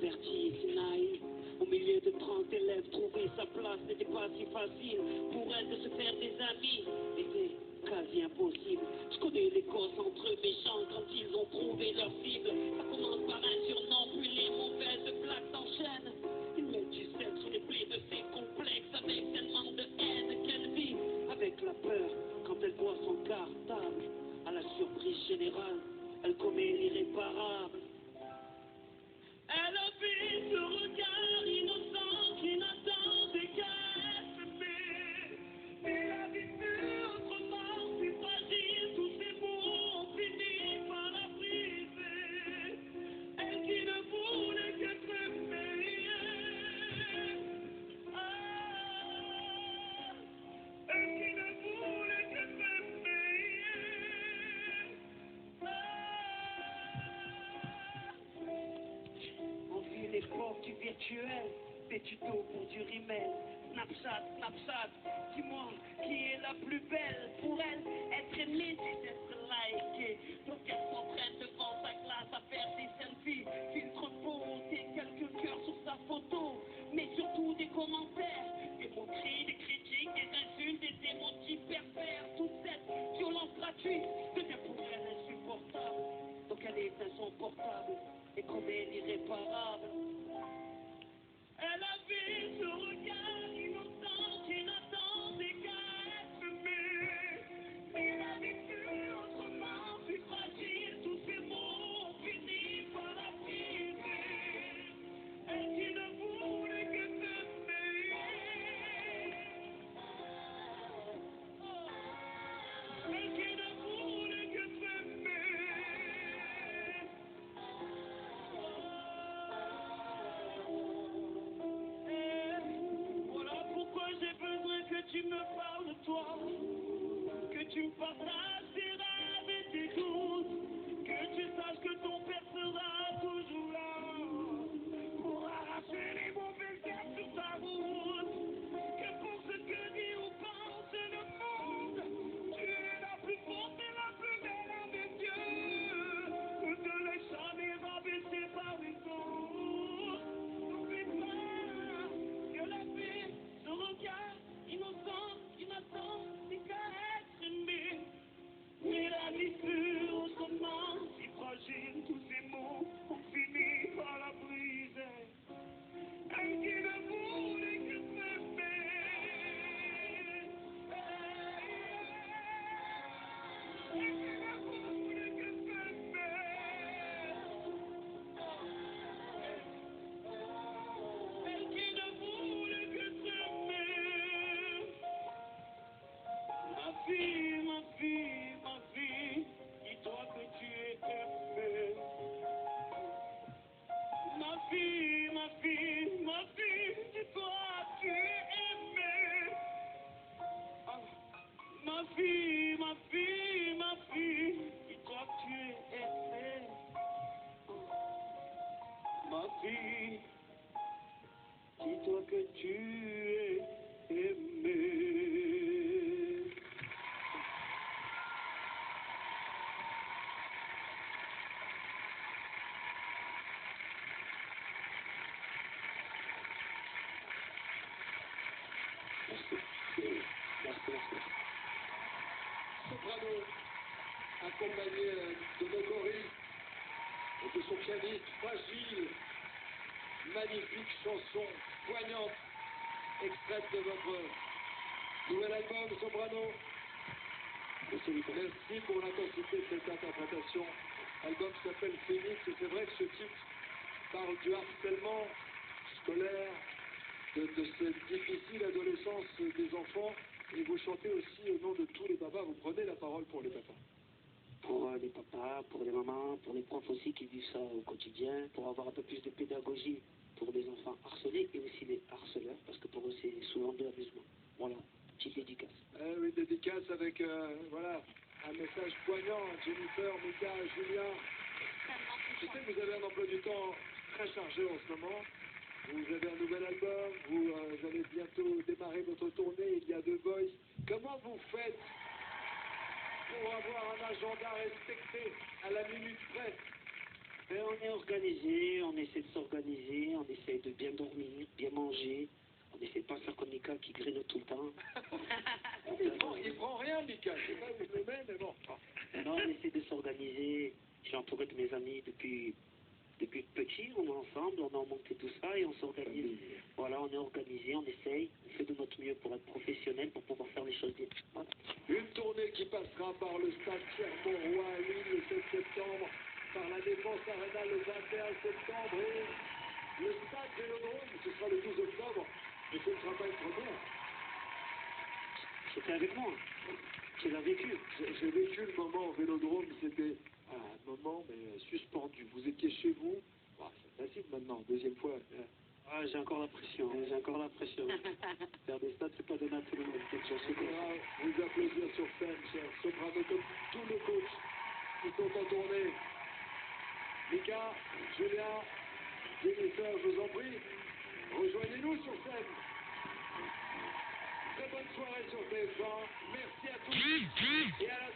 expertise, naïve. Au milieu de 30 élèves, trouver sa place n'était pas si facile. Pour elle de se faire des amis était quasi impossible. Je connais les causes entre eux méchants quand ils ont trouvé leur cible. Ça commence par un surnom, puis les mauvaises blagues s'enchaînent. Ils mettent du sel sur les plis de ses complexes avec tellement de haine qu'elle vit avec la peur quand elle voit son cartable. À la surprise générale, elle commet l'irréparable. Elle a vu ce regard innocent qui n'attendait qu'à être aimé. Mais la vie fut autrement, plus fragile, tous ces mots ont fini par la briser. Elle qui ne voulait qu'être aimée. Ah, elle qui ne voulait qu'être aimée. On vit l'époque du virtuel, des tutos pour du rimel. Snapchat, dis-moi qui est la plus belle. Pour elle, être aimée, c'est être likée. Donc elle s'entraîne devant sa classe à faire des selfies. Filtre beauté, quelques cœurs sur sa photo. Mais surtout des commentaires, des moqueries, des critiques, des insultes, des émotifs pervers. Toute cette violence gratuite devient pour elle insupportable. Donc elle est insoportable et commet l'irréparable. Elle avait ce regard innocent qui n'attendait qu'à être aimé. Mais la vie fut autrement plus fragile, tous ces mots ont fini par la briser. Elle qui ne voulait que t'aimer. Elle qui ne voulait que t'aimer. J'ai besoin que tu me parles de toi, que tu me partages tes rêves et tes doutes, que tu saches que ton père sera toujours là pour arracher les mauvais herbes sur ta route, que pour ce que dit ou pense le monde, tu es la plus forte et la plus belle à mes yeux, ne te laisse jamais rabaisser par les autres. N'oublie pas que la paix, ce regard innocent qui n'attend c'est qu'à être aimé. Mais la vie fut autrement si fragile, tous ces mots ont fini par la briser. Elle qui ne voulait que s'aimer. Elle qui ne voulait que s'aimer. Elle qui ne voulait que s'aimer. Ma fille, dis-toi que tu es aimée. Ma fille, dis-toi que tu es aimée. Ah, ma fille, dis-toi que tu es aimée. Ma fille, dis-toi que tu es aimée. Merci. Soprano, accompagné de nos choristes et de son pianiste fragile, magnifique chanson poignante, extraite de votre nouvel album Soprano. Merci pour l'intensité de cette interprétation. Album qui s'appelle Phoenix, et c'est vrai que ce titre parle du harcèlement scolaire, de cette difficile adolescence des enfants, et vous chantez aussi au nom de tous les papas, vous prenez la parole pour les papas. Pour les papas, pour les mamans, pour les profs aussi qui vivent ça au quotidien, pour avoir un peu plus de pédagogie pour les enfants harcelés et aussi les harceleurs, parce que pour eux c'est souvent de l'amusement. Voilà, petite dédicace. Oui, dédicace avec voilà, un message poignant, Jennifer, Mika, Julien. Je sais que vous avez un emploi du temps très chargé en ce moment. Vous avez un nouvel album, vous allez bientôt démarrer votre tournée, il y a The Voice. Comment vous faites pour avoir un agenda respecté à la minute près? On est organisé, on essaie de s'organiser, on essaie de bien dormir, bien manger. On essaie de pas faire comme Mika qui grignote tout le temps. il prend rien, Mika. Je sais pas où je le mets, mais bon. Non, on essaie de s'organiser. J'ai entouré de mes amis depuis petit, on est ensemble, on a monté tout ça et on s'organise. Voilà, on est organisé, on essaye, on fait de notre mieux pour être professionnel, pour pouvoir faire les choses bien. Voilà. Une tournée qui passera par le stade Pierre-Mauroy à Lille le 7 septembre, par la Défense Arena le 21 septembre et le stade Vélodrome, ce sera le 12 octobre, et ce ne sera pas une première. C'était avec moi, tu l'as vécu. J'ai vécu le moment au Vélodrome, c'était un moment mais suspendu. Vous étiez chez vous, c'est facile maintenant, deuxième fois. Ah, j'ai encore la pression, j'ai encore la pression. Faire des stades, c'est pas donné à tout le monde. On pourra vous applaudir sur scène, chers sopranos, comme tous nos coachs qui sont en tournée. Mika, Julien, Jennifer, je vous en prie, rejoignez-nous sur scène. Très bonne soirée sur TF1. Merci à tous et à la